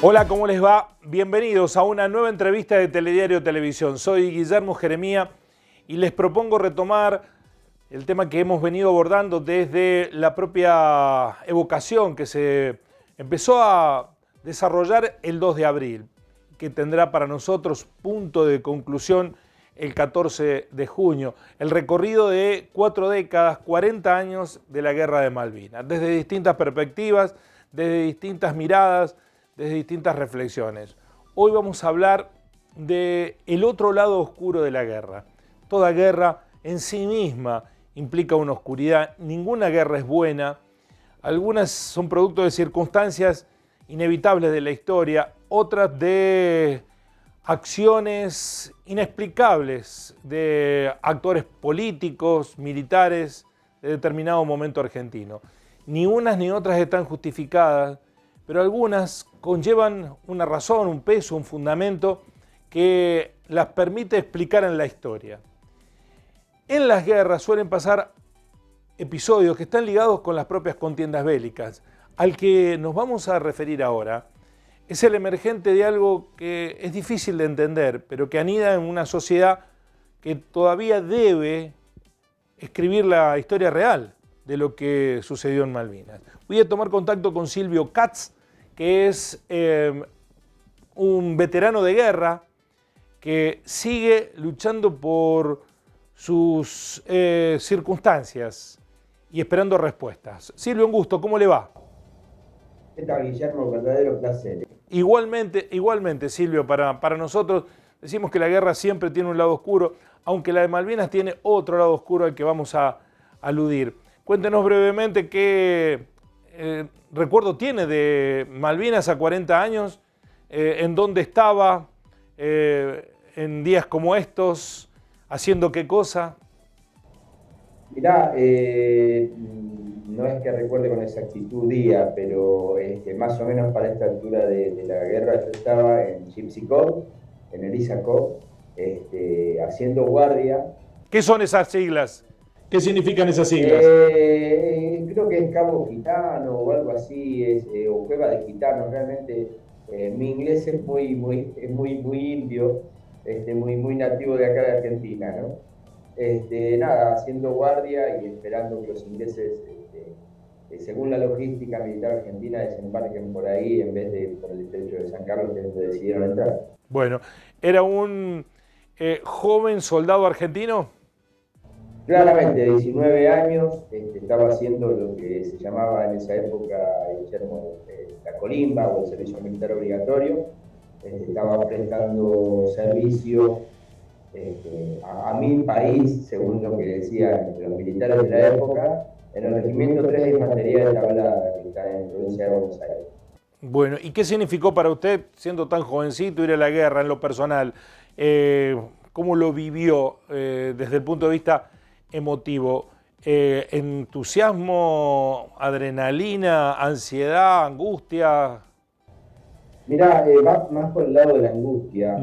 Hola, ¿cómo les va? Bienvenidos a una nueva entrevista de Telediario Televisión. Soy Guillermo Jeremía y les propongo retomar el tema que hemos venido abordando desde la propia evocación que se empezó a desarrollar el 2 de abril, que tendrá para nosotros punto de conclusión el 14 de junio. El recorrido de 4 décadas, 40 años de la Guerra de Malvinas, desde distintas perspectivas, desde distintas miradas, desde distintas reflexiones. Hoy vamos a hablar del otro lado oscuro de la guerra. Toda guerra en sí misma implica una oscuridad. Ninguna guerra es buena. Algunas son producto de circunstancias inevitables de la historia, otras de acciones inexplicables de actores políticos, militares de determinado momento argentino. Ni unas ni otras están justificadas, pero algunas conllevan una razón, un peso, un fundamento que las permite explicar en la historia. En las guerras suelen pasar episodios que están ligados con las propias contiendas bélicas. Al que nos vamos a referir ahora es el emergente de algo que es difícil de entender, pero que anida en una sociedad que todavía debe escribir la historia real de lo que sucedió en Malvinas. Voy a tomar contacto con Silvio Katz, que es un veterano de guerra que sigue luchando por sus circunstancias y esperando respuestas. Silvio, un gusto, ¿cómo le va? ¿Qué tal, Guillermo? Verdadero placer. Igualmente, Silvio, para nosotros decimos que la guerra siempre tiene un lado oscuro, aunque la de Malvinas tiene otro lado oscuro al que vamos a aludir. Cuéntenos brevemente qué recuerdo tiene de Malvinas a 40 años, en dónde estaba, en días como estos, haciendo qué cosa. Mirá, no es que recuerde con exactitud día, pero más o menos para esta altura de la guerra yo estaba en Gypsy Cove, en Elisa Cove, haciendo guardia. ¿Qué son esas siglas? ¿Qué significan esas siglas? Creo que es Cabo Gitano o algo así, o Cueva de Gitanos. Realmente mi inglés es muy indio, muy nativo de acá de Argentina, ¿no? Nada, haciendo guardia y esperando que los ingleses, según la logística militar argentina, desembarquen por ahí en vez de por el estrecho de San Carlos, que es donde decidieron entrar. Bueno, ¿era un joven soldado argentino? Claramente, de 19 años, estaba haciendo lo que se llamaba en esa época, Guillermo, la colimba o el servicio militar obligatorio. Estaba prestando servicio a mi país, según lo que decían los militares de la época, en el Regimiento 3 de Infantería de Tablada, que está en la provincia de Buenos Aires. Bueno, ¿y qué significó para usted, siendo tan jovencito, ir a la guerra en lo personal? ¿Cómo lo vivió desde el punto de vista emotivo? ¿Entusiasmo, adrenalina, ansiedad, angustia? Mirá, va más por el lado de la angustia.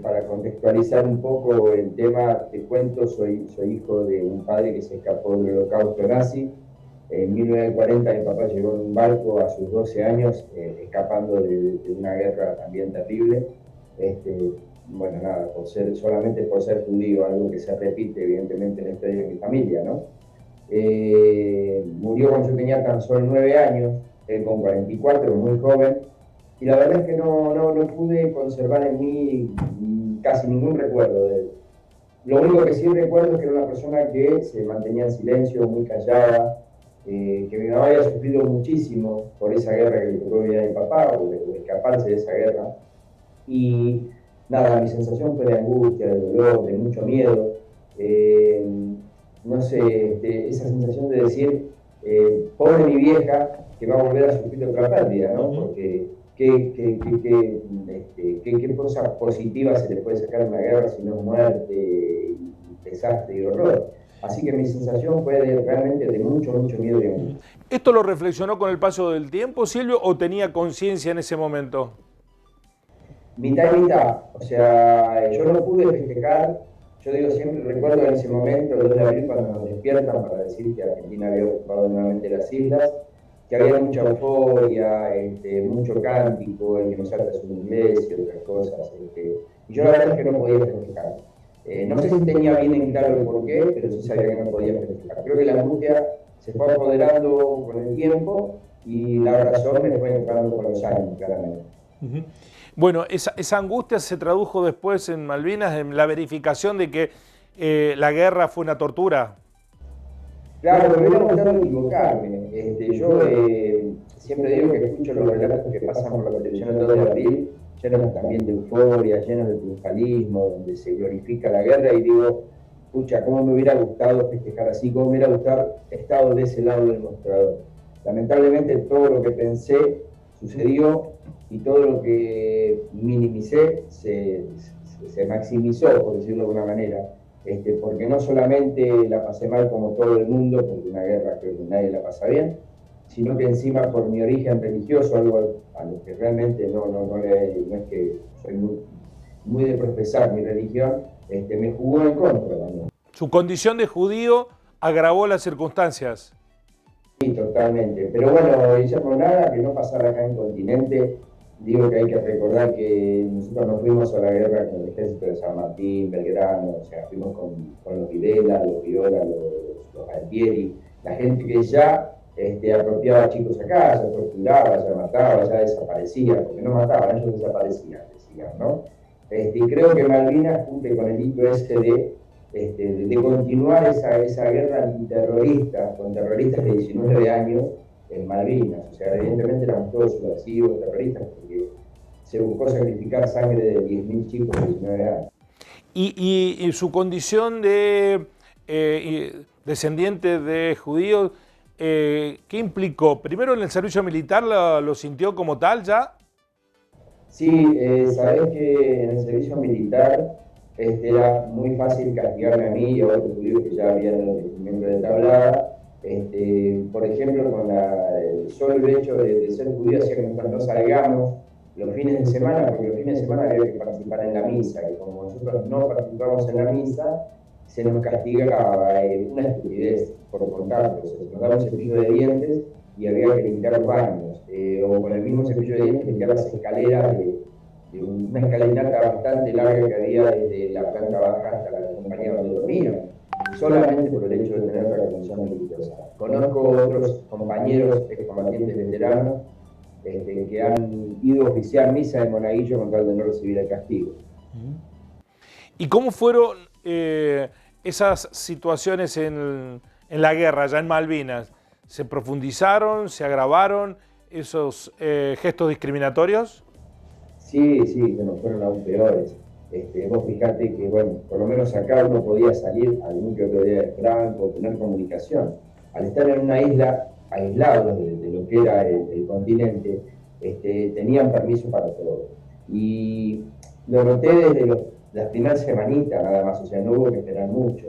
Para contextualizar un poco el tema, te cuento, soy hijo de un padre que se escapó del holocausto nazi. En 1940 mi papá llegó en un barco a sus 12 años, escapando de una guerra también terrible. Bueno, nada, solamente por ser judío, algo que se repite evidentemente en la historia de mi familia, ¿no? Murió cuando yo tenía tan solo 9 años, él con 44, muy joven, y la verdad es que no pude conservar en mí casi ningún recuerdo de él. Lo único que sí recuerdo es que era una persona que se mantenía en silencio, muy callada, que mi mamá había sufrido muchísimo por esa guerra que le tocó vivir a mi papá, o de escaparse de esa guerra. Y nada, mi sensación fue de angustia, de dolor, de mucho miedo. No sé, esa sensación de decir, pobre mi vieja, que va a volver a sufrir otra pérdida, ¿no? Porque qué cosa positiva se le puede sacar a una guerra si no muerte, desastre y horror. Así que mi sensación fue realmente de mucho miedo y angustia. ¿Esto lo reflexionó con el paso del tiempo, Silvio, o tenía conciencia en ese momento? Mitad y mitad. O sea, yo no pude festejar. Yo digo, siempre recuerdo en ese momento, el 2 de abril, cuando nos despiertan para decir que Argentina había ocupado nuevamente las islas. que había mucha euforia, mucho cántico, el que nos salta su iglesia y otras cosas. Y yo la verdad es que no podía festejar. No sé si tenía bien en claro el porqué, pero sí sabía que no podía festejar. Creo que la angustia se fue apoderando con el tiempo y la razón me fue entrando con los años, claramente. Uh-huh. Bueno, esa angustia se tradujo después en Malvinas, en la verificación de que la guerra fue una tortura. Claro, me hubiera gustado equivocarme. Yo siempre digo que escucho los relatos que pasan por la televisión el 2 de abril, llenos también de euforia, llenos de triunfalismo, donde se glorifica la guerra, y digo, pucha, cómo me hubiera gustado festejar así, cómo me hubiera gustado estar de ese lado del mostrador. Lamentablemente todo lo que pensé sucedió y todo lo que minimicé se maximizó, por decirlo de alguna manera. Porque no solamente la pasé mal como todo el mundo, porque una guerra creo que nadie la pasa bien, sino que encima por mi origen religioso, algo a lo que realmente no es que soy muy de profesar mi religión, me jugó en contra también. Su condición de judío agravó las circunstancias. Sí, totalmente. Pero bueno, Guillermo, nada que no pasara acá en el continente. Digo que hay que recordar que nosotros no fuimos a la guerra con el ejército de San Martín, Belgrano, o sea, fuimos con los Videla, los Viola, los Altieri, la gente que ya apropiaba chicos acá, ya torturaba, ya mataba, ya desaparecía, porque no mataban, ellos desaparecían, decían, ¿no? Y creo que Malvinas cumple con el hito ese de continuar esa guerra antiterrorista, con terroristas de 19 años, en Malvinas. O sea, evidentemente éramos todos subversivos, terroristas, porque se buscó sacrificar sangre de 10.000 chicos de 19 años. Y su condición de descendiente de judíos, ¿qué implicó? Primero, en el servicio militar lo sintió como tal ya. Sí, sabés que en el servicio militar era muy fácil castigarme a mí y a otros judíos que ya habían el regimiento de Tablada. Por ejemplo, con solo el hecho de ser judío hacía que nosotros no salgamos los fines de semana, porque los fines de semana había que participar en la misa, y como nosotros no participamos en la misa, se nos castigaba una estupidez por contar, pues, nos daba un cepillo de dientes y había que limpiar los baños, o con el mismo cepillo de dientes limpiar las escaleras de una escalinata bastante larga que había desde la planta baja hasta la compañía donde dormían, solamente por el hecho de tener la condición religiosa. Conozco otros compañeros excombatientes veteranos que han ido a oficiar misa en Monaguillo con tal de no recibir el castigo. ¿Y cómo fueron esas situaciones en la guerra, ya en Malvinas? ¿Se profundizaron, se agravaron esos gestos discriminatorios? Sí, se nos fueron aún peores. Vos fijate que, bueno, por lo menos acá uno podía salir algún que otro día de Franco, tener comunicación. Al estar en una isla, aislados de lo que era el continente, tenían permiso para todo. Y lo noté desde las primeras semanitas nada más, o sea, no hubo que esperar mucho.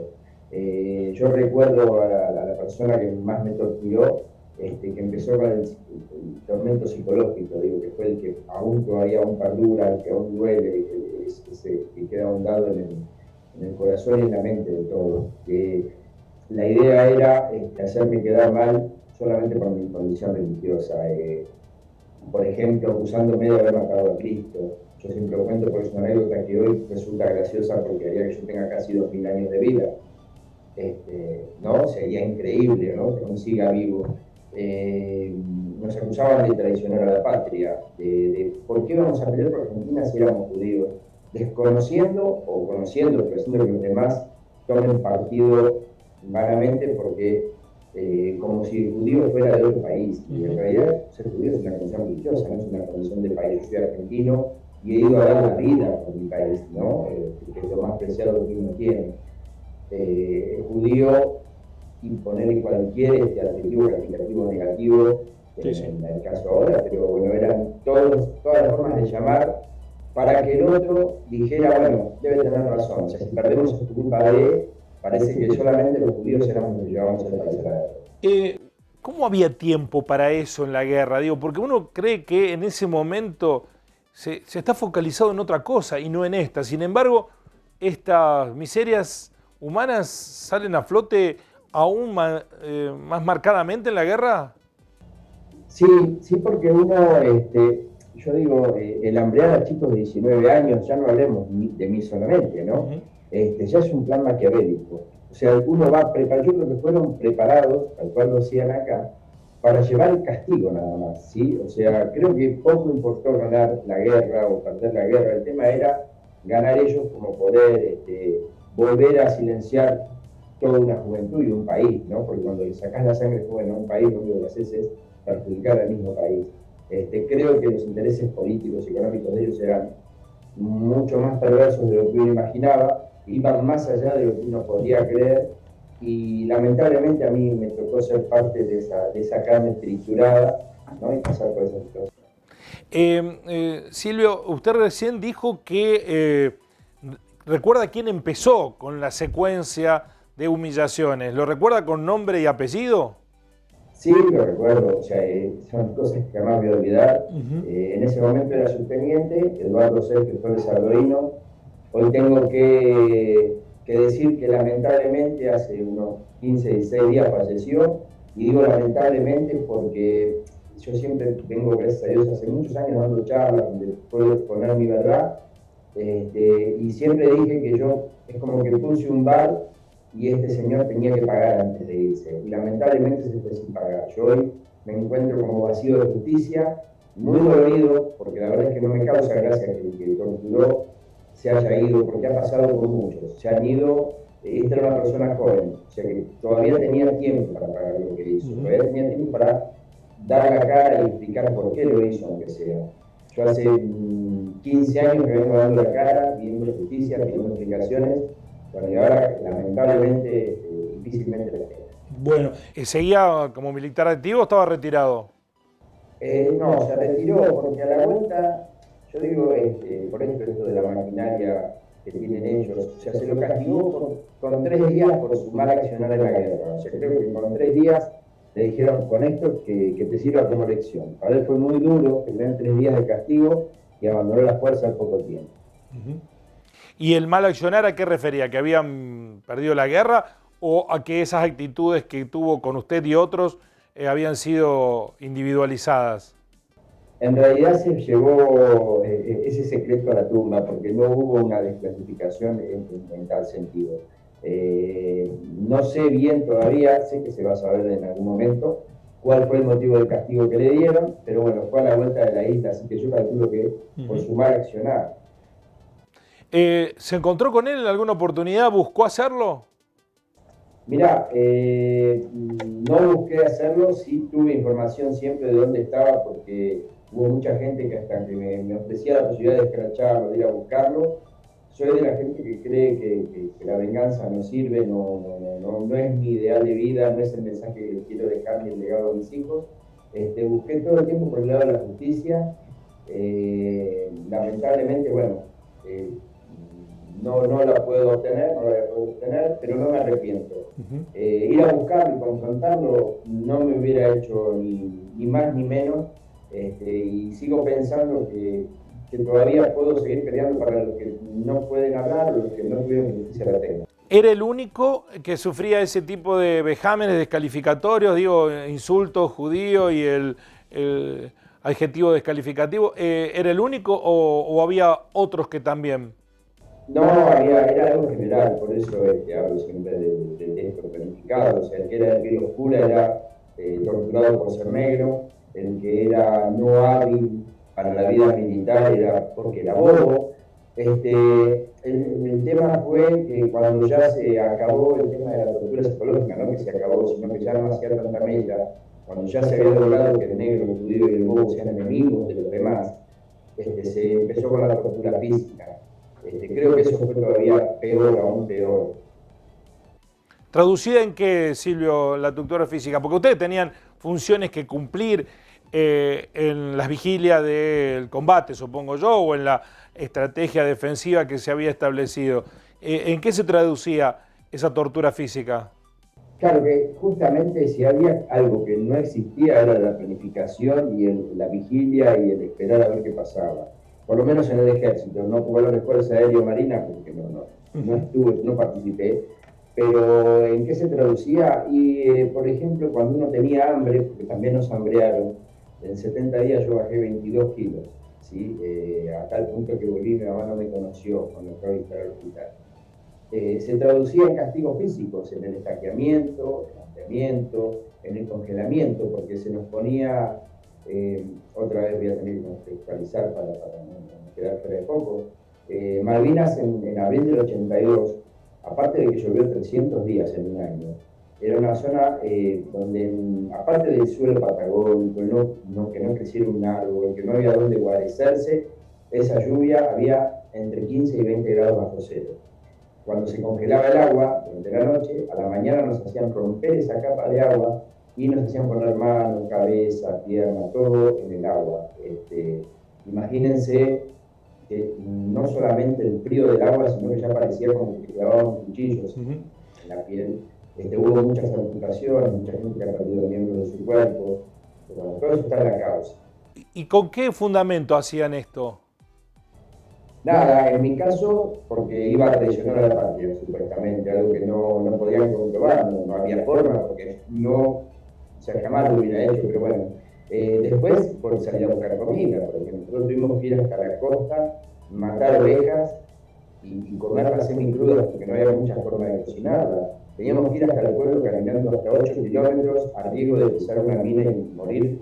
Yo recuerdo a la persona que más me torturó, que empezó con el tormento psicológico, digo, que fue el que aún todavía perdura, el que aún duele, que queda ahondado en el corazón y en la mente de todos. La idea era hacerme quedar mal solamente por mi condición religiosa. Por ejemplo, acusándome de haber matado a Cristo. Yo siempre lo cuento porque es una anécdota que hoy resulta graciosa porque haría que yo tenga casi 2000 años de vida. ¿No? Sería increíble, ¿no?, que aún siga vivo. Nos acusaban de traicionar a la patria, de por qué vamos a pelear por Argentina si éramos judíos, desconociendo o conociendo, pero haciendo que los demás tomen partido vanamente porque como si el judío fuera de otro país. Y en realidad ser judío es una condición religiosa, no es una condición de país. Yo soy argentino y he ido a dar la vida por mi país, ¿no? Que es lo más preciado que uno tiene. Judío, imponer cualquier adjetivo calificativo negativo, en el caso ahora, pero bueno, eran todas las formas de llamar para que el otro dijera, bueno, debe tener razón, o sea, si perdemos es culpa de, parece que solamente los judíos éramos los que llevábamos el país a la guerra. ¿Cómo había tiempo para eso en la guerra? Digo, porque uno cree que en ese momento se está focalizado en otra cosa y no en esta. Sin embargo, estas miserias humanas salen a flote aún más marcadamente en la guerra. Sí, porque uno, yo digo, el hambrear a chicos de 19 años, ya no hablemos de mí solamente, ¿no? Ya es un plan maquiavélico. O sea, uno va preparado, yo creo que fueron preparados, tal cual lo hacían acá, para llevar el castigo nada más, ¿sí? O sea, creo que poco importó ganar la guerra o perder la guerra, el tema era ganar ellos como poder volver a silenciar toda una juventud y un país, ¿no? Porque cuando le sacás la sangre joven a un país, lo único que haces es perjudicar al mismo país. Creo que los intereses políticos y económicos de ellos eran mucho más perversos de lo que uno imaginaba, iban más allá de lo que uno podría creer, y lamentablemente a mí me tocó ser parte de esa carne triturada, ¿no? Y pasar por esa situación. Silvio, usted recién dijo que recuerda quién empezó con la secuencia de humillaciones. ¿Lo recuerda con nombre y apellido? Sí, lo recuerdo, o sea, son cosas que jamás voy a olvidar. En ese momento era subteniente, Eduardo Sergio Flores Ardoino. Hoy tengo que decir que lamentablemente hace unos 15, 16 días falleció, y digo lamentablemente porque yo siempre vengo, gracias a Dios, hace muchos años dando charlas donde puedo exponer mi verdad, y siempre dije que yo es como que puse un bar y este señor tenía que pagar antes de irse, y lamentablemente se fue sin pagar. Yo hoy me encuentro como vacío de justicia, muy dolorido, porque la verdad es que no me causa gracia que el que torturó se haya ido, porque ha pasado por muchos, se han ido. Esta era una persona joven, o sea que todavía tenía tiempo para pagar lo que hizo, todavía tenía tiempo para dar la cara y explicar por qué lo hizo, aunque sea. Yo hace 15 años que vengo dando la cara, pidiendo justicia, pidiendo explicaciones, bueno, y ahora lamentablemente difícilmente la tengo. Bueno, ¿seguía como militar activo o estaba retirado? No, se retiró porque a la vuelta, yo digo, por ejemplo, esto de la maquinaria que tienen ellos, o sea, se lo castigó con 3 días por su mal accionar en la guerra. O sea, creo que con 3 días le dijeron con esto que te sirva como lección. Para él fue muy duro que le den 3 días de castigo y abandonó la fuerza al poco tiempo. ¿Y el mal accionar a qué refería? ¿Que habían perdido la guerra o a que esas actitudes que tuvo con usted y otros habían sido individualizadas? En realidad se llevó ese secreto a la tumba, porque no hubo una desclasificación en tal sentido. No sé bien todavía, sé que se va a saber en algún momento cuál fue el motivo del castigo que le dieron, pero bueno, fue a la vuelta de la isla, así que yo calculo que por su mal accionar. ¿Se encontró con él en alguna oportunidad? ¿Buscó hacerlo? Mirá, no busqué hacerlo, sí tuve información siempre de dónde estaba, porque hubo mucha gente que hasta que me ofrecía la posibilidad de escracharlo, de ir a buscarlo. Soy de la gente que cree que la venganza no sirve, no es mi ideal de vida, no es el mensaje que quiero dejar ni el legado a mis hijos. Busqué todo el tiempo por el lado de la justicia. Lamentablemente, bueno, no la puedo obtener, pero no me arrepiento. Ir a buscarlo y confrontarlo no me hubiera hecho ni más ni menos, y sigo pensando que todavía puedo seguir peleando para los que no pueden hablar o los que no tuvieron justicia la tengan. ¿Era el único que sufría ese tipo de vejámenes descalificatorios, digo, insultos, judío y el adjetivo descalificativo? ¿Era el único o había otros que también? No, era algo general, por eso hablo siempre del texto planificado. O sea, el que era de piel oscura era torturado por ser negro, el que era no hábil para la vida militar era porque era bobo. El tema fue que cuando ya se acabó el tema de la tortura psicológica, no que se acabó, sino que ya no hacía tanta mella, cuando ya se había logrado que el negro, el judío y el bobo sean enemigos de los demás, se empezó con la tortura física. Creo que eso fue todavía peor, aún peor. ¿Traducida en qué, Silvio, la tortura física? Porque ustedes tenían funciones que cumplir en las vigilias del combate, supongo yo, o en la estrategia defensiva que se había establecido. ¿En qué se traducía esa tortura física? Claro que justamente si había algo que no existía era la planificación y la vigilia y el esperar a ver qué pasaba. Por lo menos en el ejército, no como en la Fuerza Aérea Marina, porque no estuve, no participé, pero ¿en qué se traducía? Y, por ejemplo, cuando uno tenía hambre, porque también nos hambrearon, En 70 días yo bajé 22 kilos, ¿sí? A tal punto que volví, mi mamá no me conoció cuando fue a visitar al hospital. Se traducía en castigos físicos, en el estaqueamiento, el ampliamiento, en el congelamiento, porque se nos ponía, otra vez voy a tener que contextualizar para no quedar fuera de foco, Malvinas en abril del 82, aparte de que llovió 300 días en un año, era una zona donde, aparte del suelo patagónico, que no creciera un árbol, que no había donde guarecerse, esa lluvia había entre 15 y 20 grados bajo cero. Cuando se congelaba el agua durante la noche, a la mañana nos hacían romper esa capa de agua y nos hacían poner manos, cabeza, pierna, todo en el agua. Imagínense que no solamente el frío del agua, sino que ya parecía como que clavaban cuchillos en la piel. Hubo muchas amputaciones, mucha gente que ha perdido miembros de su cuerpo. Bueno, todo eso está en la causa. ¿Y con qué fundamento hacían esto? Nada, en mi caso, porque iba a traicionar a la patria, supuestamente, algo que no podían comprobar, no había forma, porque no, o sea, jamás lo hubiera hecho, pero bueno. Después, por salir a buscar comida, porque nosotros tuvimos que ir hasta la costa, matar ovejas y comerlas semicrudas, porque no había mucha forma de cocinarlas. Teníamos que ir hasta el pueblo caminando hasta 8 kilómetros a riesgo de pisar una mina y morir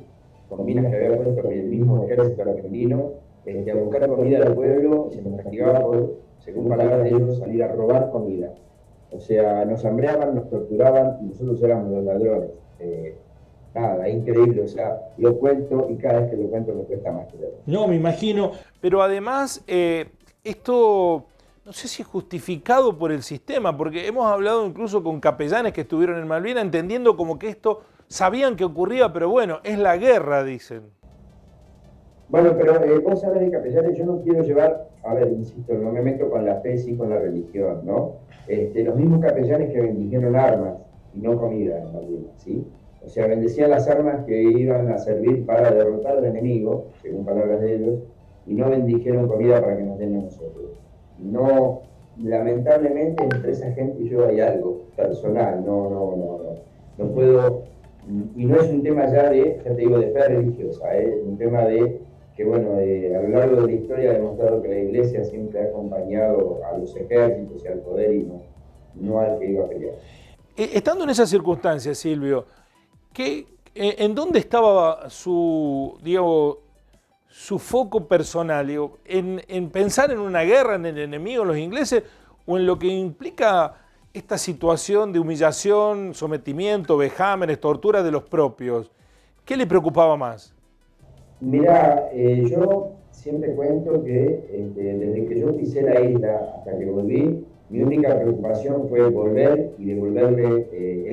con minas que había puesto el mismo ejército argentino. A buscar comida al pueblo y se nos castigaba por, según palabras de ellos, salir a robar comida. O sea, nos hambreaban, nos torturaban y nosotros éramos los ladrones. Nada, increíble, o sea, lo cuento y cada vez que lo cuento me cuesta más creerlo. No, me imagino, pero además esto no sé si es justificado por el sistema, porque hemos hablado incluso con capellanes que estuvieron en Malvinas entendiendo como que esto sabían que ocurría, pero bueno, es la guerra, dicen. Bueno, pero vos sabés de capellanes, yo no quiero llevar, a ver, insisto, no me meto con la fe, sí con la religión, ¿no? Los mismos capellanes que bendijeron armas y no comida en Malvinas, ¿sí? O sea, bendecían las armas que iban a servir para derrotar al enemigo, según palabras de ellos, y no bendijeron comida para que nos den a nosotros. No, lamentablemente entre esa gente y yo hay algo personal, no puedo, y no es un tema ya de, ya te digo, de fe religiosa, es un tema de que bueno, a lo largo de la historia ha demostrado que la Iglesia siempre ha acompañado a los ejércitos y al poder y no al que iba a pelear. Estando en esas circunstancias, Silvio, ¿en dónde estaba su foco personal? ¿En pensar en una guerra, en el enemigo, en los ingleses, o en lo que implica esta situación de humillación, sometimiento, vejámenes, tortura de los propios? ¿Qué le preocupaba más? Mirá, yo siempre cuento que desde que yo pisé la isla hasta que volví, mi única preocupación fue volver y devolverle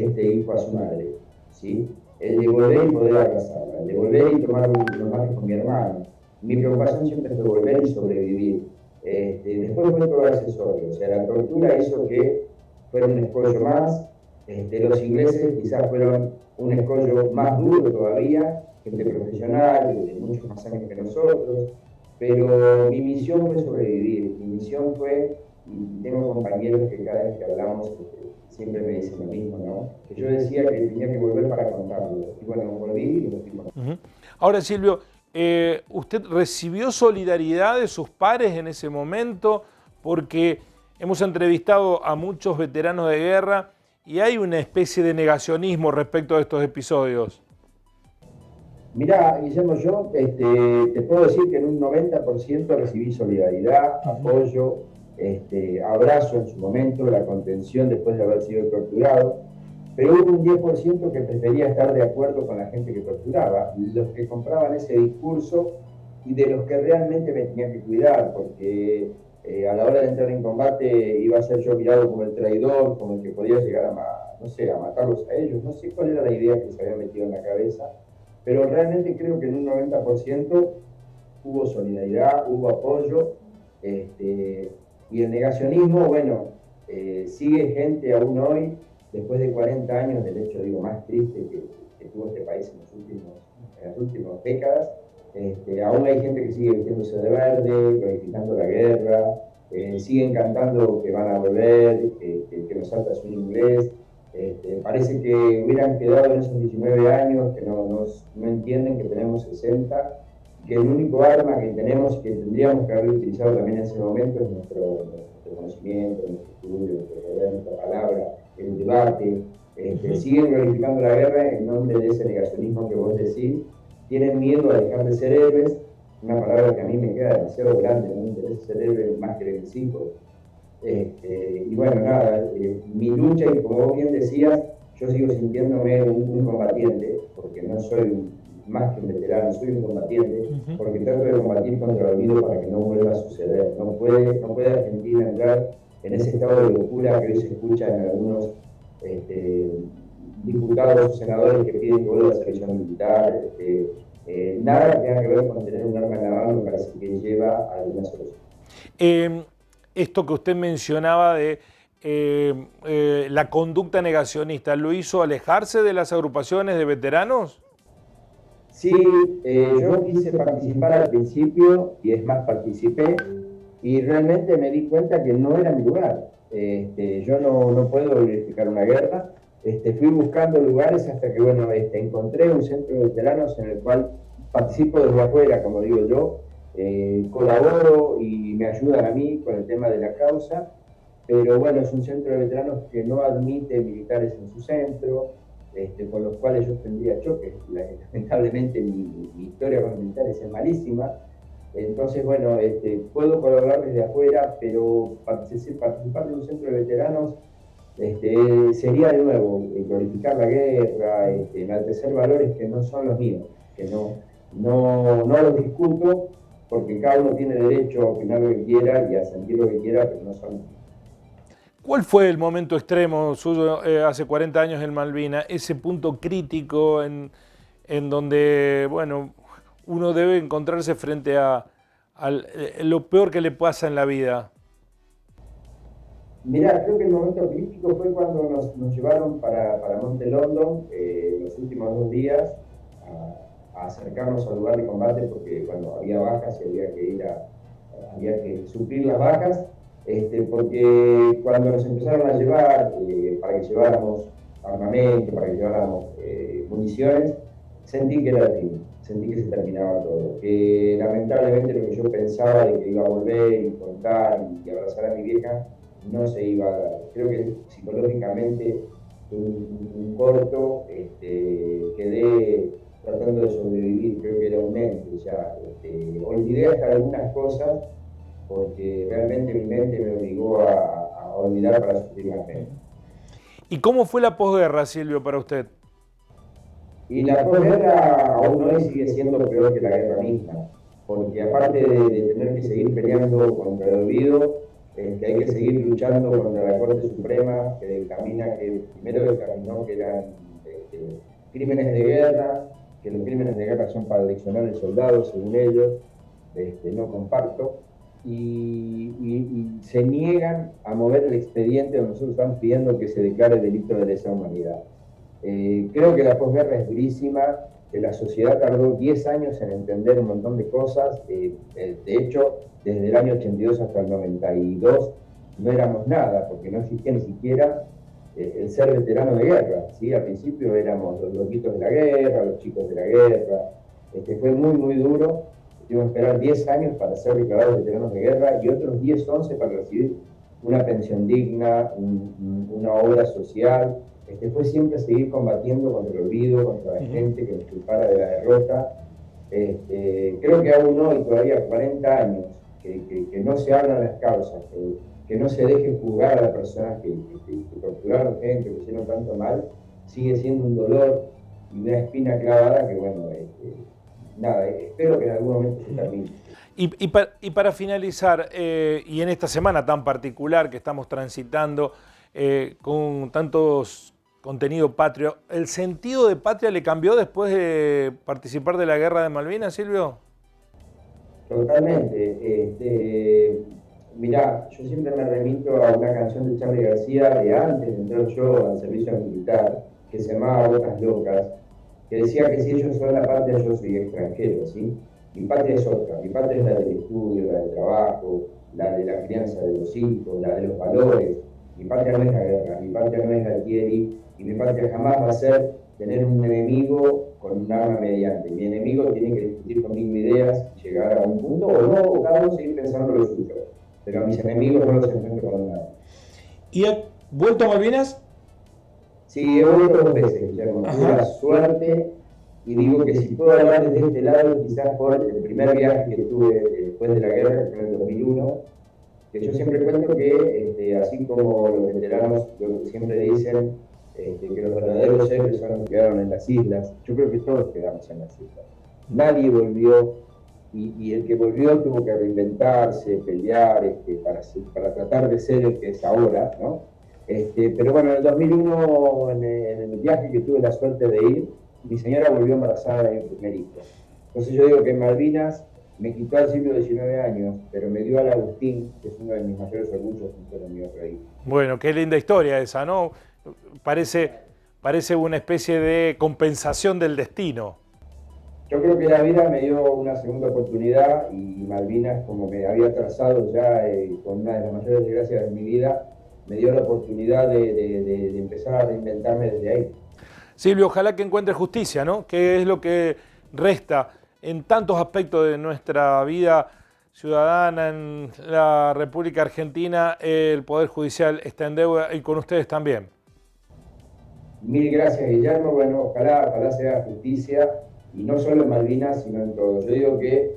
este hijo a su madre, ¿sí? El de volver y poder abrazarla, el de volver y tomar los mates con mi hermano. Mi preocupación siempre fue volver y sobrevivir. Después fue todo accesorio, o sea, la tortura hizo que fuera un escollo más. Los ingleses quizás fueron un escollo más duro todavía, gente profesional, de muchos más años que nosotros, pero mi misión fue sobrevivir, mi misión fue, y tengo compañeros que cada vez que hablamos siempre me dicen lo mismo, ¿no? Que yo decía que tenía que volver para contarlo, y bueno, volví y lo estoy contando. Ahora, Silvio, ¿usted recibió solidaridad de sus pares en ese momento? Porque hemos entrevistado a muchos veteranos de guerra y hay una especie de negacionismo respecto a estos episodios. Mirá, Guillermo, yo te puedo decir que en un 90% recibí solidaridad, apoyo, abrazo en su momento, la contención después de haber sido torturado, pero hubo un 10% que prefería estar de acuerdo con la gente que torturaba, los que compraban ese discurso y de los que realmente me tenía que cuidar, porque a la hora de entrar en combate iba a ser yo mirado como el traidor, como el que podía llegar a matarlos a ellos, no sé cuál era la idea que se había metido en la cabeza. Pero realmente creo que en un 90% hubo solidaridad, hubo apoyo, y el negacionismo, bueno, sigue gente aún hoy, después de 40 años del hecho, digo, más triste que tuvo este país en las últimas décadas. Aún hay gente que sigue vistiéndose de verde, glorificando la guerra, siguen cantando que van a volver, que nos salta su inglés. Parece que hubieran quedado en esos 19 años, que no entienden que tenemos 60, que el único arma que tenemos y que tendríamos que haber utilizado también en ese momento es nuestro conocimiento, nuestro estudio, nuestro poder, nuestra palabra, el debate. Siguen glorificando la guerra en nombre de ese negacionismo que vos decís. Tienen miedo a dejar de ser héroes, una palabra que a mí me queda demasiado grande, no me interesa ser héroe más que 25. Y bueno, nada, mi lucha, y como vos bien decías, yo sigo sintiéndome un combatiente, porque no soy más que un veterano, soy un combatiente, porque trato de combatir contra el olvido para que no vuelva a suceder. No puede Argentina entrar en ese estado de locura que hoy se escucha en algunos diputados o senadores que piden que vuelva a la servicio militar. Nada que tenga que ver con tener un arma en la mano me parece que lleva a alguna solución. Esto que usted mencionaba de la conducta negacionista, ¿lo hizo alejarse de las agrupaciones de veteranos? Sí, yo quise participar al principio, y es más, participé, y realmente me di cuenta que no era mi lugar. Yo no puedo glorificar una guerra. Fui buscando lugares hasta que, bueno, encontré un centro de veteranos en el cual participo desde afuera, como digo yo, colaboro y me ayudan a mí con el tema de la causa, pero bueno, es un centro de veteranos que no admite militares en su centro, con los cuales yo tendría choques. Lamentablemente mi historia con los militares es malísima. Entonces, bueno, puedo colaborar desde afuera, pero participar de un centro de veteranos sería de nuevo glorificar la guerra, enaltecer valores que no son los míos, que no los discuto, porque cada uno tiene derecho a opinar lo que quiera y a sentir lo que quiera, pero no son los míos. ¿Cuál fue el momento extremo suyo hace 40 años en Malvinas, ese punto crítico en donde, bueno, uno debe encontrarse frente a lo peor que le pasa en la vida? Mirá, creo que el momento crítico fue cuando nos llevaron para Monte London los últimos 2 días a acercarnos al lugar de combate, porque bueno, había bajas y había que suplir las bajas, porque cuando nos empezaron a llevar para que lleváramos armamento, para que lleváramos municiones, sentí que era el fin, sentí que se terminaba todo, que lamentablemente lo que yo pensaba de que iba a volver y contar y abrazar a mi vieja no se iba a dar. Creo que psicológicamente un corto, quedé tratando de sobrevivir, creo que era un mes ya. Olvidé hasta algunas cosas porque realmente mi mente me obligó a olvidar para sufrir más menos. ¿Y cómo fue la posguerra, Silvio, para usted? Y la posguerra aún hoy sigue siendo peor que la guerra misma, porque aparte de tener que seguir peleando contra el olvido, hay que seguir luchando contra la Corte Suprema, que primero determinó que eran crímenes de guerra, que los crímenes de guerra son para eleccionar el soldado, según ellos. No comparto, y se niegan a mover el expediente donde nosotros estamos pidiendo que se declare delito de lesa humanidad. Creo que la posguerra es durísima, que la sociedad tardó 10 años en entender un montón de cosas. De hecho, desde el año 82 hasta el 92 no éramos nada, porque no existía ni siquiera el ser veterano de guerra, ¿sí? Al principio éramos los loquitos de la guerra, los chicos de la guerra. Fue muy, muy duro. Tuvimos que esperar 10 años para ser declarados veteranos de guerra y otros 10, 11 para recibir una pensión digna, una obra social. Fue siempre seguir combatiendo contra el olvido, contra la gente que nos culpara de la derrota. Creo que aún hoy, todavía 40 años, que no se abran las causas, que no se deje juzgar a las personas que torturaron gente, que hicieron tanto mal, sigue siendo un dolor y una espina clavada que, bueno, nada, espero que en algún momento se termine. Y para finalizar, y en esta semana tan particular que estamos transitando, con tantos contenido patrio, ¿el sentido de patria le cambió después de participar de la guerra de Malvinas, Silvio? Totalmente. Mirá, yo siempre me remito a una canción de Charly García de antes de entrar yo al servicio militar, que se llamaba Botas Locas, que decía que si ellos son la patria, yo soy extranjero, ¿sí? Mi patria es otra, mi patria es la del estudio, la del trabajo, la de la crianza de los hijos, la de los valores. Mi patria no es la guerra, mi patria no es Galtieri, y mi patria jamás va a ser tener un enemigo con un arma mediante. Mi enemigo tiene que discutir conmigo ideas, llegar a un punto, o no, o cada uno seguir pensando lo suyo. Pero a mis enemigos no los enfrento con nada. ¿Y ha vuelto a Malvinas? Sí, he vuelto 2 veces, Guillermo. Tuve la suerte, y digo que si puedo hablar desde este lado, quizás por el primer viaje que tuve después de la guerra, que fue en el 2001, que yo siempre cuento que, así como los veteranos siempre dicen que los verdaderos héroes son los que quedaron en las islas, yo creo que todos quedamos en las islas. Nadie volvió, y el que volvió tuvo que reinventarse, pelear, para tratar de ser el que es ahora, ¿no? Pero bueno, en el 2001, en el viaje que tuve la suerte de ir, mi señora volvió embarazada de mi primer hijo. Entonces yo digo que en Malvinas me quitó al Silvio 19 años, pero me dio al Agustín, que es uno de mis mayores orgullos junto con mi otro hijo. Bueno, qué linda historia esa, ¿no? Parece una especie de compensación del destino. Yo creo que la vida me dio una segunda oportunidad y Malvinas, como me había trazado ya con una de las mayores desgracias de mi vida, me dio la oportunidad de empezar a reinventarme desde ahí. Silvio, ojalá que encuentre justicia, ¿no? Que es lo que resta en tantos aspectos de nuestra vida ciudadana en la República Argentina. El Poder Judicial está en deuda y con ustedes también. Mil gracias, Guillermo. Bueno, ojalá se haga justicia, y no solo en Malvinas, sino en todo. Yo digo que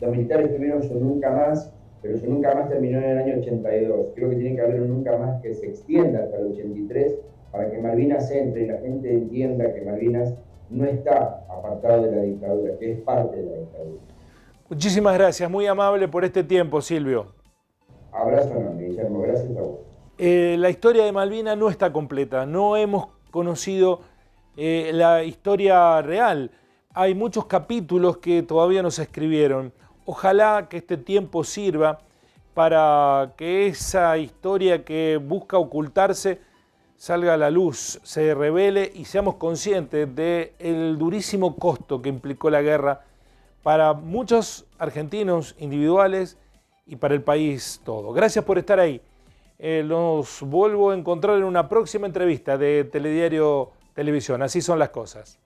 los militares tuvieron su nunca más, pero su nunca más terminó en el año 82. Creo que tiene que haber un nunca más que se extienda hasta el 83 para que Malvinas entre y la gente entienda que Malvinas no está apartado de la dictadura, que es parte de la dictadura. Muchísimas gracias, muy amable por este tiempo, Silvio. Abrazo enorme, Guillermo, gracias a vos. La historia de Malvinas no está completa, no hemos conocido la historia real. Hay muchos capítulos que todavía no se escribieron. Ojalá que este tiempo sirva para que esa historia que busca ocultarse salga a la luz, se revele y seamos conscientes del durísimo costo que implicó la guerra para muchos argentinos individuales y para el país todo. Gracias por estar ahí. Los vuelvo a encontrar en una próxima entrevista de Telediario Televisión. Así son las cosas.